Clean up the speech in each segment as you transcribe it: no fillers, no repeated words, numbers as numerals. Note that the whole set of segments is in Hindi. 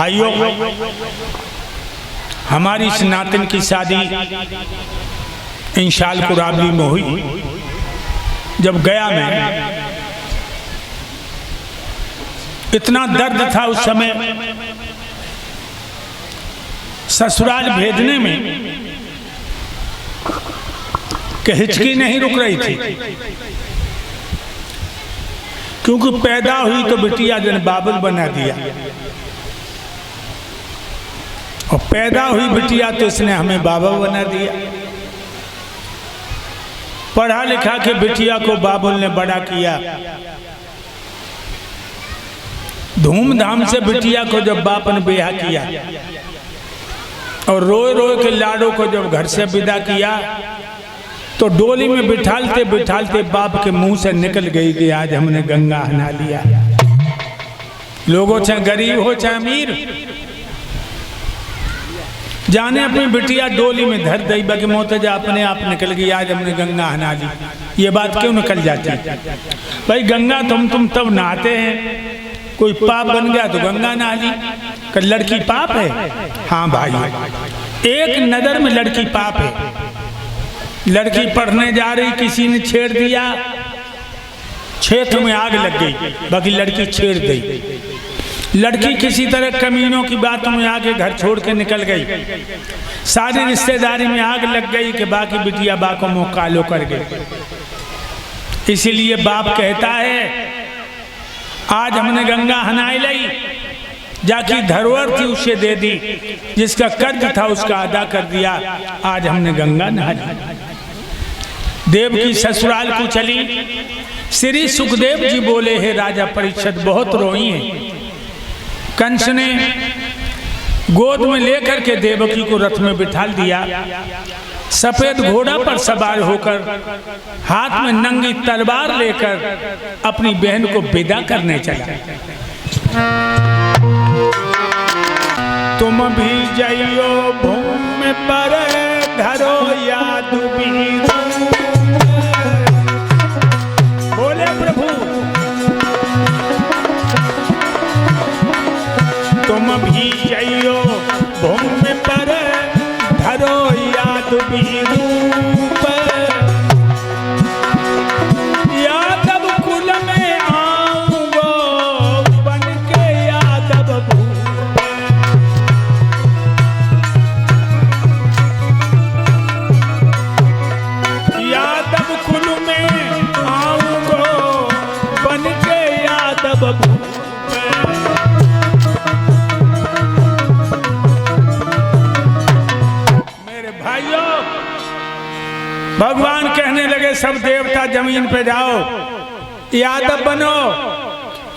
भाइयों, हमारी इस नातिन की शादी इंशाल कुराबली में हुई। जब गया मैं, इतना दर्द था उस समय ससुराल भेजने में कि हिचकी नहीं रुक रही थी, क्योंकि पैदा हुई तो बिटिया जन बाबुल बना दिया, और पैदा हुई बिटिया तो इसने हमें बाबा बना दिया। पढ़ा लिखा के बिटिया को बाबुल ने बड़ा किया। धूमधाम से बिटिया को जब बाप ने ब्याह किया और रोए रोए के लाडो को जब घर से विदा किया, तो डोली में बिठालते बिठालते बाप के मुंह से निकल गई कि आज हमने गंगा नहा लिया। लोगों चाहे गरीब हो चाहे अमीर, जाने अपनी बिटिया डोली में धर दई बाकी मोतजा अपने आप निकल गई, आज हमने गंगा नहा ली। ये बात क्यों निकल जाती है भाई? गंगा तुम तब नहाते हैं, कोई पाप बन गया तो गंगा नहा ली। कि लड़की पाप है? हाँ भाई, एक नजर में लड़की पाप है। लड़की पढ़ने जा रही, किसी ने छेड़ दिया, क्षेत्र में आग लग गई, बाकी लड़की छेड़ दी। लड़की किसी तरह कमीनों की बातों में आके घर छोड़ के निकल गई, सारी रिश्तेदारी में आग लग गई कि बाकी बिटिया बा को मुँह कालो कर गए। इसीलिए बाप कहता है आज हमने गंगा हनाई लाई, जाकी धरोहर थी उसे दे दी, जिसका कर्ज था उसका अदा कर दिया, आज हमने गंगा नहा ली। देव की ससुराल को चली। श्री सुखदेव जी बोले, हे राजा परीक्षित बहुत रोई हैं। कंस ने गोद में लेकर के देवकी को रथ में बिठा दिया। सफेद घोड़ा पर सवार होकर, हाथ में नंगी तलवार लेकर अपनी बहन को विदा करने चला। तुम भी जइयो भूमि पर धरो याद बीरू। बोले प्रभु, तुम भी जइयो भूमि पर धरो याद बीरूप। यादव कुल में आऊंगो बन के यादव भूप। यादव कुल में आऊंगो बन के यादव भूप। भगवान कहने लगे सब देवता जमीन पे जाओ, यादव बनो।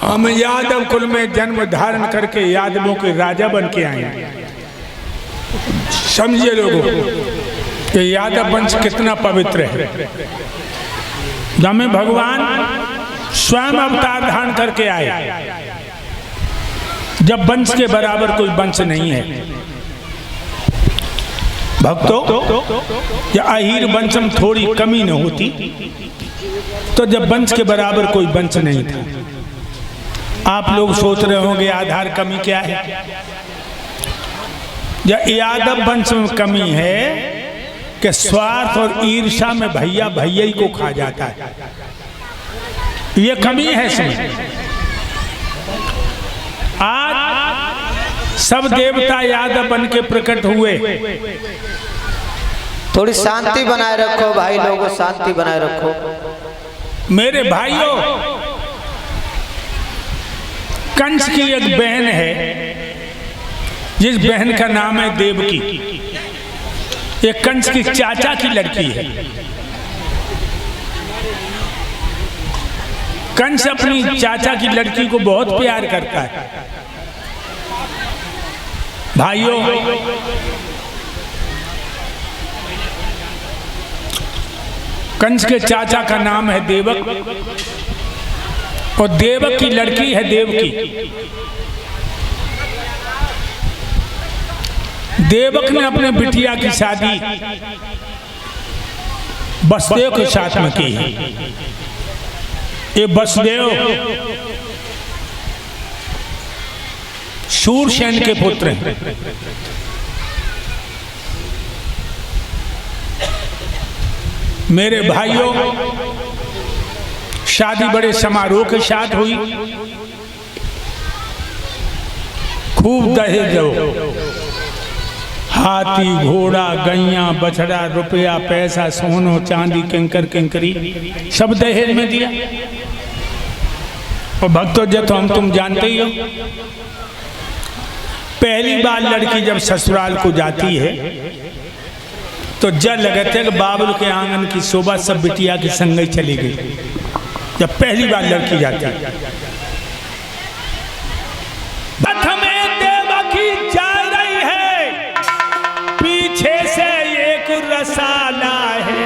हम यादव कुल में जन्म धारण करके यादवों के राजा बन के आए। समझिए लोगों कि यादव वंश कितना पवित्र है। जब भगवान स्वयं अवतार धारण करके आए, जब वंश के बराबर कोई वंश नहीं है। भक्तों, या अहीर वंश में थोड़ी कमी न होती तो जब वंश के बराबर कोई वंश नहीं था। आप लोग सोच रहे होंगे आधार कमी क्या है? या यादव वंश में कमी है कि स्वार्थ और ईर्ष्या में भैया भैया को खा जाता है, ये कमी है इसमें। आज सब देवता यादव बन के प्रकट हुए। थोड़ी शांति बनाए रखो भाई लोगों, शांति बनाए रखो। मेरे भाइयों, कंस की एक बहन है, जिस बहन का नाम है देवकी। ये कंस की चाचा की लड़की है। कंस अपनी चाचा की लड़की को बहुत प्यार करता है। भाइयों, कंस के चाचा का नाम है देवक, और देवक की लड़की है देवकी। देवक ने अपने बिटिया की शादी वसुदेव के साथ में की है। ये वसुदेव शूरसेन के पुत्र हैं। मेरे भाइयों, शादी बड़े समारोह के साथ हुई, खूब दहेज हो, हाथी घोड़ा गैया बछड़ा रुपया पैसा सोनो चांदी कंकर कंकरी सब दहेज में दिया। और भक्तों जब हम तुम जानते ही हो, पहली बार लड़की जब ससुराल को जाती है तो जब लगते कि बाबुल के आंगन की शोभा सब बिटिया की संग ही चली गई। जब पहली बार लड़की जाती है, में देवकी जा रही है, पीछे से एक रसाला है,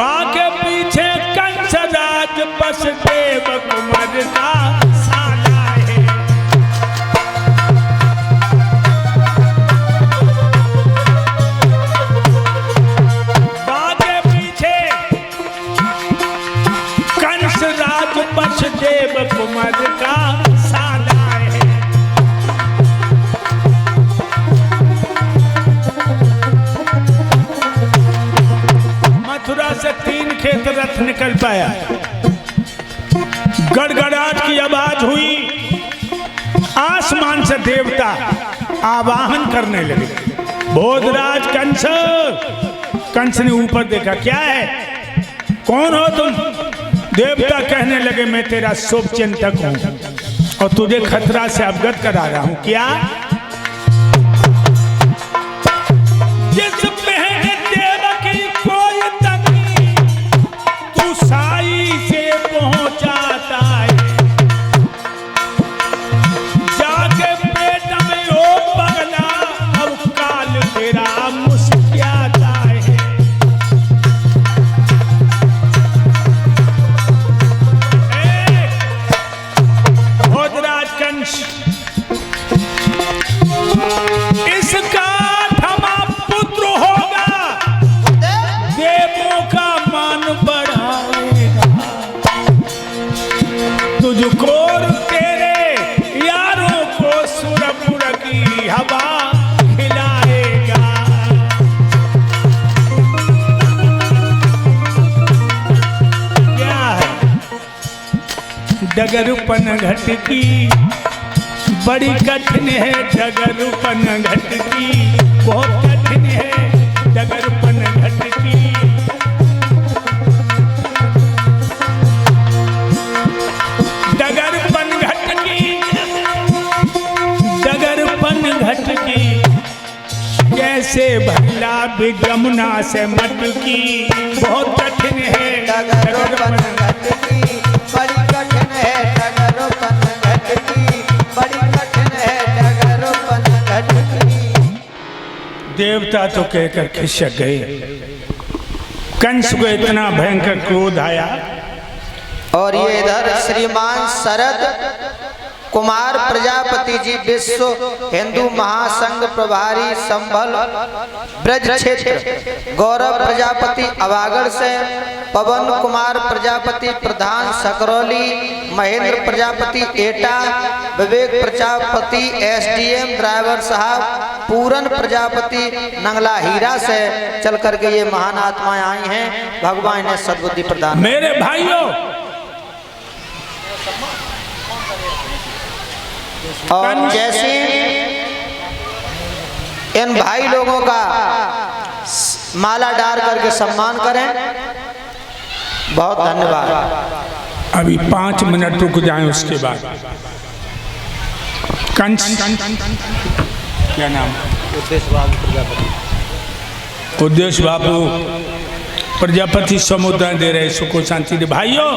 आगे पीछे कंस राज वसुदेव कुमार का साला है। आगे पीछे कंस राज वसुदेव कुमार का साला है। मथुरा से 3 खेत रथ निकल पाया, गड़गड़ाहट की आवाज हुई, आसमान से देवता आवाहन करने लगे, भोजराज कंस। कंस ने ऊपर देखा, क्या है, कौन हो तुम? देवता कहने लगे, मैं तेरा शुभ चिंतक हूं और तुझे खतरा से अवगत करा रहा हूं। क्या? जिस बहन देवकी कोई तंगी तू साई से पहुंचाता है, जाके पेट में ओ पगला अब काल तेरा मुस्कियाता है। भोजराज कंस, इसका धमा पुत्र होगा, देवों का मान बढ़ाएगा, तुझको और तेरे यारों को सुरपुर की हवा खिलाएगा। क्या है? डगरपन घट की बड़ी कठिन है, डगरपन घट की बहुत कठिन है, डगरपन घट की। डगरपन घट की, डगरपन घट की, कैसे भला भी यमुना से मटकी, बहुत कठिन है डगरपन घट की बड़ी कठिन है, डगरपन घट की बड़ी कठिन है, डगरपन घट की। देवता तो कहकर खिसक गए। कंस को इतना भयंकर क्रोध आया। और ये इधर श्रीमान शरद कुमार प्रजापति जी विश्व हिंदू महासंघ प्रभारी संभल ब्रज क्षेत्र, गौरव प्रजापति अवागढ़ से, पवन कुमार प्रजापति प्रधान सकरौली, महेंद्र प्रजापति एटा, विवेक प्रजापति एसडीएम ड्राइवर साहब, पूरन प्रजापति नंगला हीरा से चल करके ये महान आत्माएं आई हैं। भगवान ने सद्बुद्धि प्रदान। मेरे भाइयों, और जैसे इन भाई लोगों का माला डाल करके सम्मान करें, बहुत धन्यवाद। अभी 5 मिनट रुक जाएं, उसके बाद कंस, क्या नाम? उद्देश्य बाबू प्रजापति समुद्र दे रहे, सुखो शांति दे। भाइयों,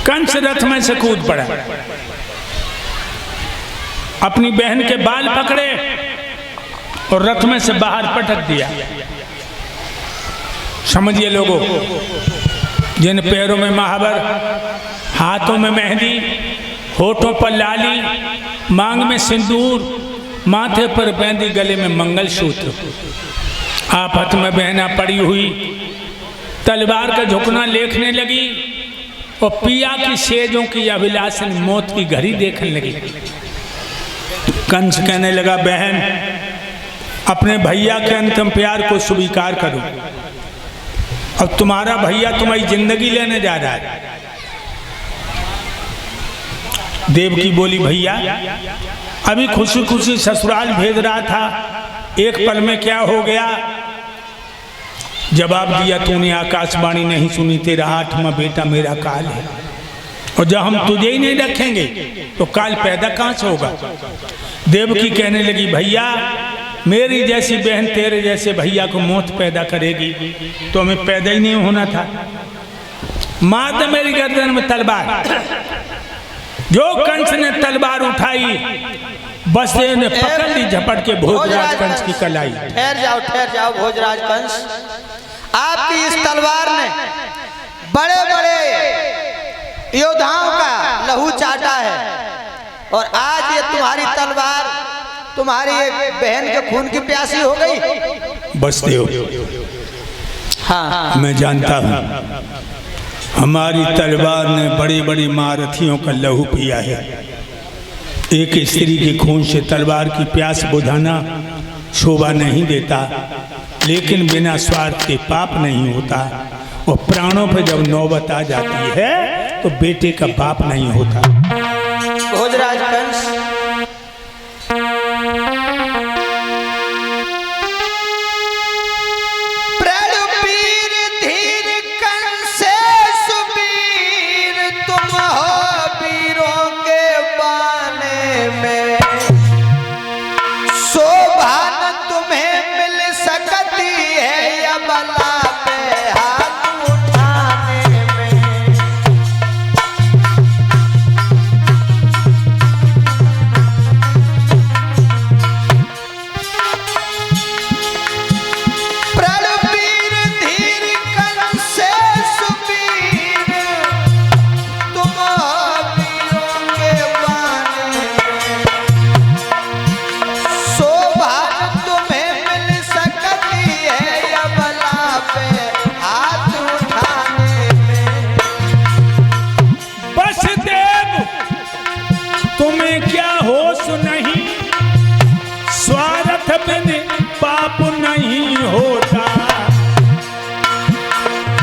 कंस रथ में से कूद पड़ा, अपनी बहन के बाल पकड़े और रथ में से बाहर पटक दिया। समझिए लोगों, जिन पैरों में महावर, हाथों में मेहंदी, होठों पर लाली, मांग में सिंदूर, माथे पर मेहंदी, गले में मंगलसूत्र, आपस में बहना पड़ी हुई, तलवार का झुकना लेखने लगी। और पिया की सेजों की अभिलाषण मौत की घड़ी देखने लगी। कंस कहने लगा, बहन अपने भैया के अंतिम प्यार को स्वीकार करो। अब तुम्हारा भैया तुम्हारी जिंदगी लेने जा रहा है। देवकी बोली, भैया अभी खुशी खुशी ससुराल भेज रहा था, एक पल में क्या हो गया। जवाब दिया, तूने आकाशवाणी नहीं सुनी, तेरा 8वां बेटा मेरा काल है, और जब हम तुझे ही नहीं रखेंगे तो काल पैदा कहाँ से होगा। देवकी कहने लगी, भैया मेरी जैसी बहन तेरे जैसे भैया को मौत पैदा करेगी तो हमें पैदा ही नहीं होना था। मार दे मेरी गर्दन में तलवार। जो कंस ने तलवार उठाई, बस ने पकड़ ली झपट के भोजराज कंस की कलाई। ठहर जाओ भोजराज कंस, आपकी इस तलवार ने बड़े बड़े योद्धाओं का लहू चाटा है, और आज ये तुम्हारी तलवार तुम्हारी एक बहन के खून की प्यासी हो गई। बस देव, हाँ मैं जानता हूँ हमारी तलवार ने बड़ी बड़ी महारथियों का लहू पिया है। एक स्त्री के खून से तलवार की प्यास बुझाना शोभा नहीं देता, लेकिन बिना स्वार्थ के पाप नहीं होता, और प्राणों पर जब नौबत आ जाती है तो बेटे का बाप नहीं होता। भोजराज कंस,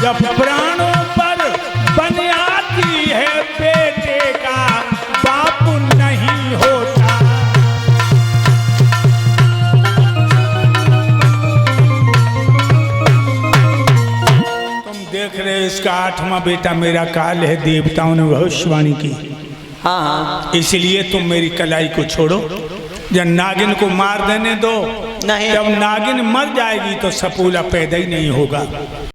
जब प्राणों पर बन आती है बेटे का बाप नहीं होता। तुम देख रहे हो इसका 8वां बेटा मेरा काल है, देवताओं ने भविष्यवाणी की। हाँ, इसलिए तुम मेरी कलाई को छोड़ो, जब नागिन को मार देने दो। नहीं, जब नागिन मर जाएगी तो सपूला पैदा ही नहीं होगा।